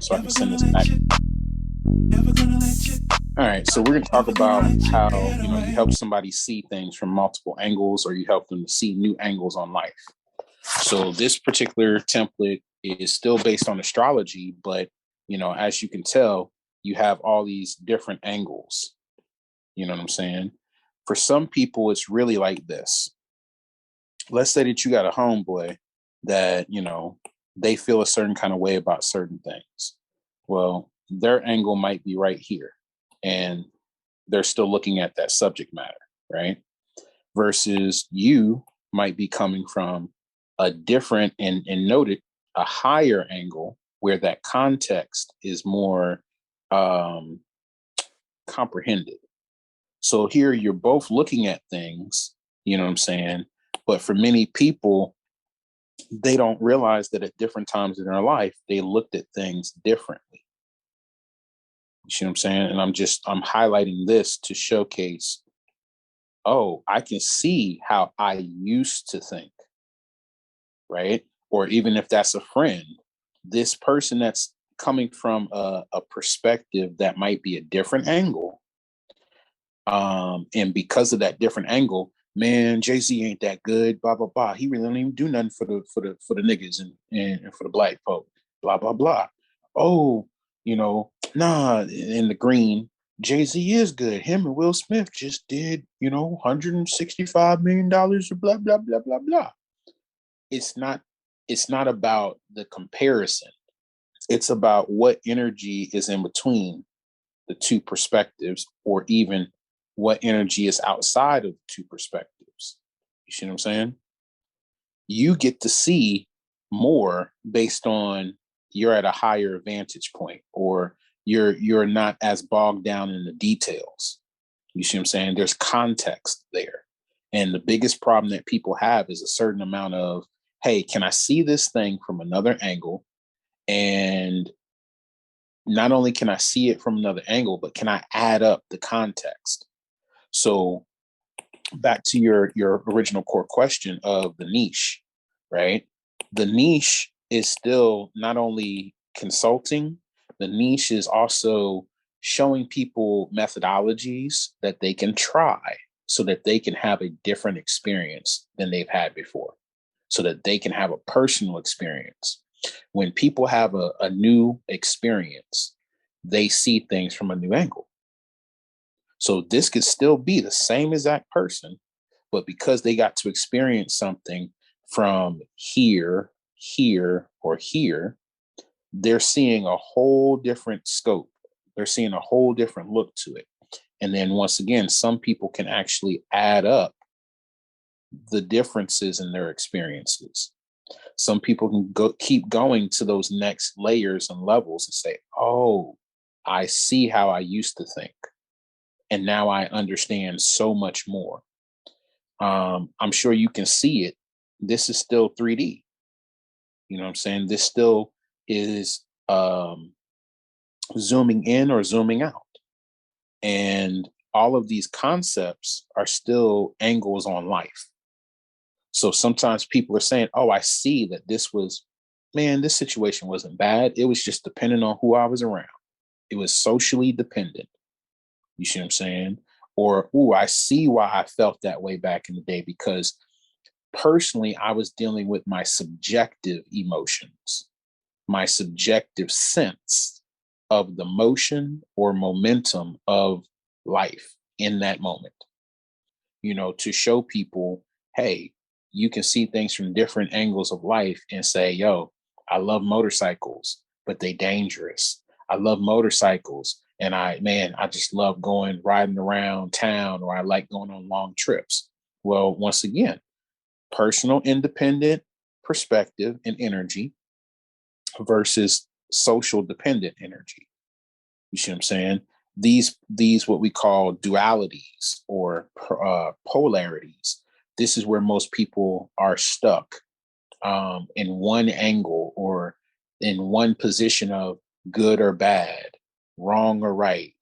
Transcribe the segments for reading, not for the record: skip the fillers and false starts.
so I can send this back. All right, so we're going to talk about how, you help somebody see things from multiple angles, or you help them to see new angles on life. So this particular template is still based on astrology, but, as you can tell, you have all these different angles. You know what I'm saying? For some people, it's really like this. Let's say that you got a homeboy that, they feel a certain kind of way about certain things. Well, their angle might be right here, and they're still looking at that subject matter, right? Versus you might be coming from a different and noted a higher angle where that context is more comprehended. So here you're both looking at things, you know what I'm saying? But for many people, they don't realize that at different times in their life, they looked at things differently. You see what I'm saying? And I'm highlighting this to showcase, oh, I can see how I used to think, right? Or even if that's a friend, this person that's coming from a perspective that might be a different angle. And because of that different angle, man, Jay-Z ain't that good, blah, blah, blah. He really don't even do nothing for the niggas and for the black folk, blah, blah, blah. Oh, nah, in the green, Jay-Z is good. Him and Will Smith just did, $165 million or blah, blah, blah, blah, blah. It's not about the comparison. It's about what energy is in between the two perspectives, or even what energy is outside of the two perspectives. You see what I'm saying? You get to see more based on you're at a higher vantage point, or you're not as bogged down in the details. You see what I'm saying? There's context there. And the biggest problem that people have is a certain amount of, hey, can I see this thing from another angle? And not only can I see it from another angle, but can I add up the context? So back to your original core question of the niche, right? The niche is still not only consulting, the niche is also showing people methodologies that they can try so that they can have a different experience than they've had before, so that they can have a personal experience. When people have a new experience, they see things from a new angle. So this could still be the same exact person, but because they got to experience something from here, or here, they're seeing a whole different scope. They're seeing a whole different look to it. And then once again, some people can actually add up the differences in their experiences. Some people can keep going to those next layers and levels and say, oh, I see how I used to think. And now I understand so much more. I'm sure you can see it. This is still 3D. You know what I'm saying? This still is zooming in or zooming out. And all of these concepts are still angles on life. So sometimes people are saying, oh, I see that this situation wasn't bad. It was just depending on who I was around. It was socially dependent. You see what I'm saying? Or, I see why I felt that way back in the day, because personally, I was dealing with my subjective emotions, my subjective sense of the motion or momentum of life in that moment. To show people, hey, you can see things from different angles of life and say, yo, I love motorcycles, but they dangerous. I love motorcycles, and I just love riding around town, or I like going on long trips. Well, once again, personal independent perspective and energy versus social dependent energy. You see what I'm saying? These what we call dualities or polarities. This is where most people are stuck in one angle, or in one position of good or bad, wrong or right.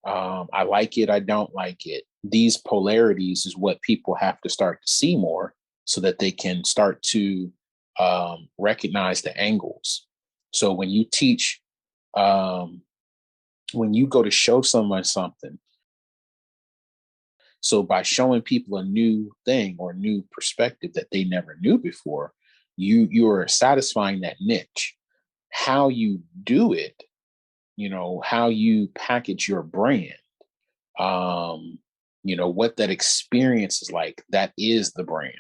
I like it, I don't like it. These polarities is what people have to start to see more, so that they can start to recognize the angles. So when you teach When you go to show someone something, so by showing people a new thing or new perspective that they never knew before, you're satisfying that niche. How you do it, how you package your brand, what that experience is like, that is the brand.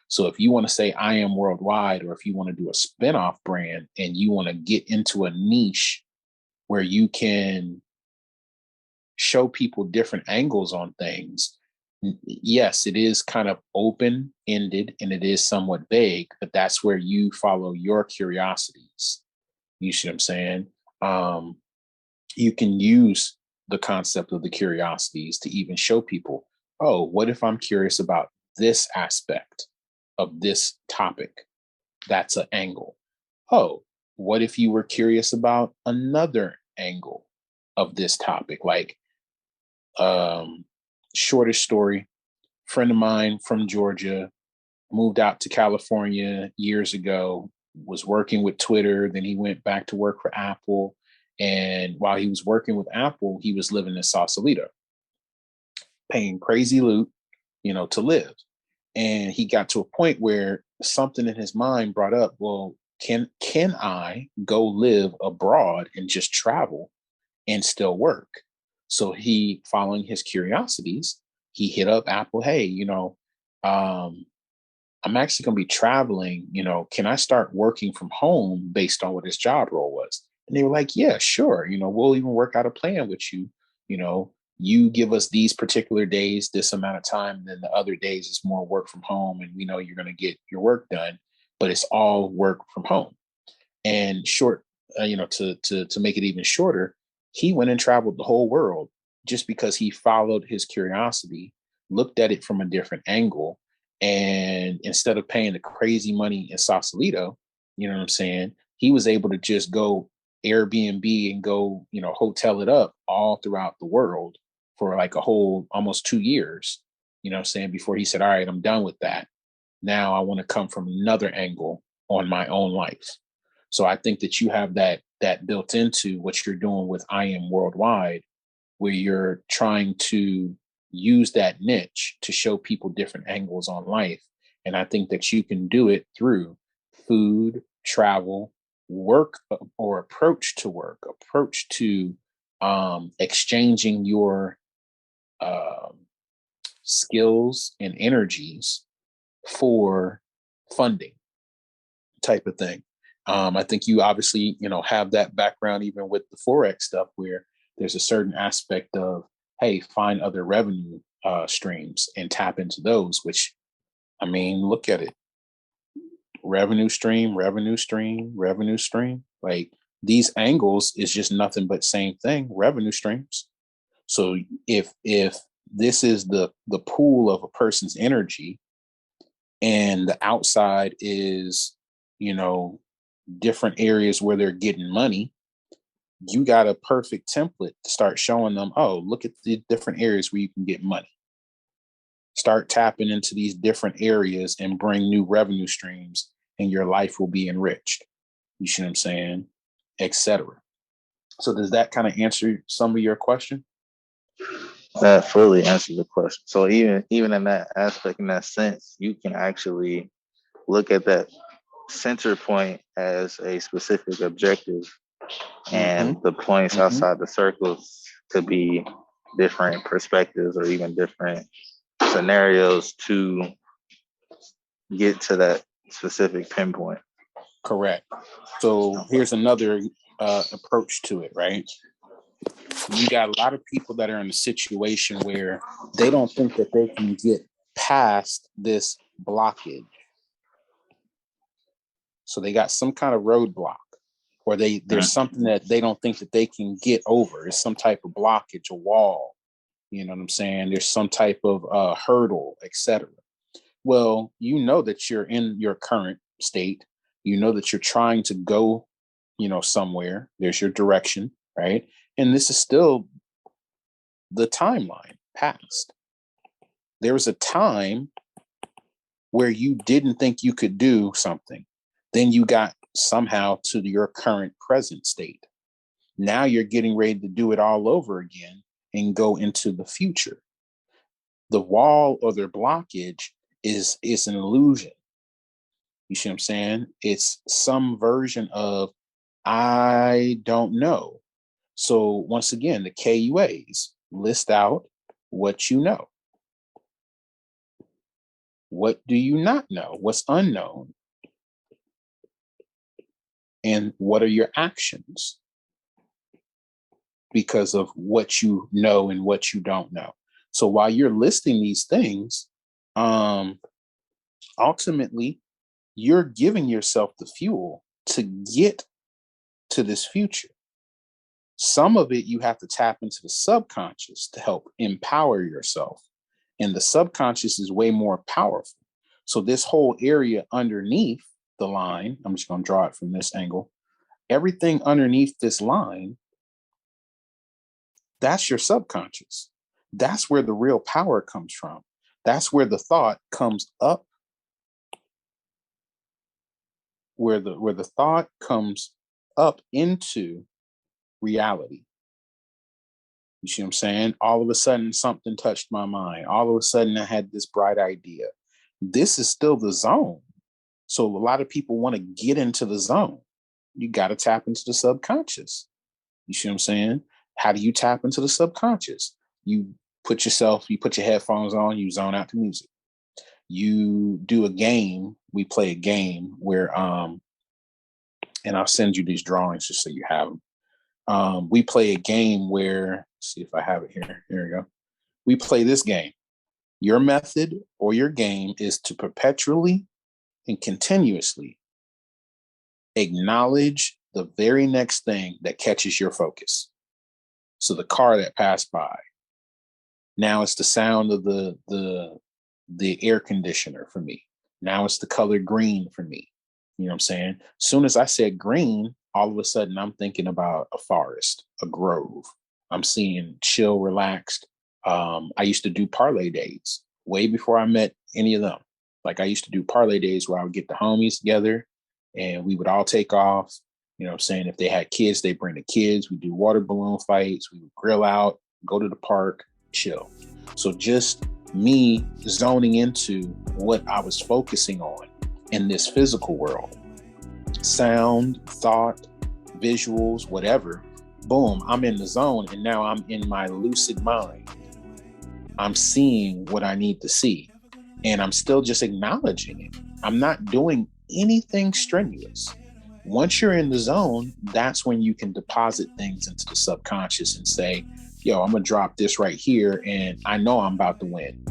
So if you want to say I am worldwide, or if you want to do a spinoff brand and you want to get into a niche where you can show people different angles on things, yes, it is kind of open ended and it is somewhat vague, but that's where you follow your curiosities. You see what I'm saying? You can use the concept of the curiosities to even show people, oh, what if I'm curious about this aspect of this topic? That's an angle. Oh, what if you were curious about another angle of this topic? Like, shortest story, friend of mine from Georgia moved out to California years ago, was working with Twitter. Then he went back to work for Apple. And while he was working with Apple, he was living in Sausalito, paying crazy loot, to live. And he got to a point where something in his mind brought up, well, can I go live abroad and just travel and still work? So he, following his curiosities, he hit up Apple. Hey, I'm actually going to be traveling. Can I start working from home based on what his job role was? And they were like, yeah, sure. We'll even work out a plan with you. You give us these particular days, this amount of time, and then the other days is more work from home. And we know you're going to get your work done, but it's all work from home. And short, to make it even shorter, he went and traveled the whole world just because he followed his curiosity, looked at it from a different angle. And instead of paying the crazy money in Sausalito, you know what I'm saying? He was able to just go Airbnb and go, hotel it up all throughout the world for like a whole almost 2 years, you know what I'm saying? Before he said, all right, I'm done with that. Now I want to come from another angle on my own life. So I think that you have that built into what you're doing with I Am Worldwide, where you're trying to use that niche to show people different angles on life. And I think that you can do it through food, travel, work, or approach to work, approach to exchanging your skills and energies for funding type of thing. I think you obviously, have that background even with the Forex stuff, where there's a certain aspect of, hey, find other revenue streams and tap into those, which, I mean, look at it. Revenue stream, revenue stream, revenue stream. Like, these angles is just nothing but same thing, revenue streams. So if this is the pool of a person's energy, and the outside is, different areas where they're getting money, you got a perfect template to start showing them, oh, look at the different areas where you can get money. Start tapping into these different areas and bring new revenue streams, and your life will be enriched. You see what I'm saying? Etc. So does that kind of answer some of your question? That fully answers the question. So even in that aspect, in that sense, you can actually look at that center point as a specific objective, and the points outside the circles could be different perspectives or even different scenarios to get to that specific pinpoint. Correct. So here's another approach to it, right? You got a lot of people that are in a situation where they don't think that they can get past this blockage. So they got some kind of roadblock, or there's something that they don't think that they can get over. It's some type of blockage, a wall. You know what I'm saying? There's some type of hurdle, etc. Well, you know that you're in your current state. You know that you're trying to go, somewhere. There's your direction, right? And this is still the timeline past. There was a time where you didn't think you could do something. Then you got somehow to your current present state. Now you're getting ready to do it all over again and go into the future. The wall or their blockage is an illusion. You see what I'm saying? It's some version of, I don't know. So once again, the KUAs list out what you know. What do you not know? What's unknown? And what are your actions because of what you know and what you don't know? So while you're listing these things, ultimately, you're giving yourself the fuel to get to this future. Some of it you have to tap into the subconscious to help empower yourself. And the subconscious is way more powerful. So this whole area underneath the line, I'm just going to draw it from this angle. Everything underneath this line, that's your subconscious. That's where the real power comes from. That's where the thought comes up, where the thought comes up into reality. You see what I'm saying? All of a sudden, something touched my mind. All of a sudden, I had this bright idea. This is still the zone. So a lot of people want to get into the zone. You got to tap into the subconscious. You see what I'm saying? How do you tap into the subconscious? You put your headphones on, you zone out to music. You do a game. We play a game where, and I'll send you these drawings just so you have them. We play a game where, see if I have it here. Here we go. We play this game. Your method or your game is to perpetually and continuously acknowledge the very next thing that catches your focus. So the car that passed by. Now it's the sound of the air conditioner for me. Now it's the color green for me. You know what I'm saying? As soon as I said green, all of a sudden I'm thinking about a forest, a grove. I'm seeing chill, relaxed. I used to do parlay days way before I met any of them. Like I used to do parlay days where I would get the homies together and we would all take off. You know what I'm saying? If they had kids, they bring the kids. We do water balloon fights. We would grill out, go to the park, chill. So just me zoning into what I was focusing on in this physical world. Sound, thought, visuals, whatever. Boom, I'm in the zone and now I'm in my lucid mind. I'm seeing what I need to see and I'm still just acknowledging it. I'm not doing anything strenuous. Once you're in the zone, that's when you can deposit things into the subconscious and say, yo, I'm going to drop this right here and I know I'm about to win.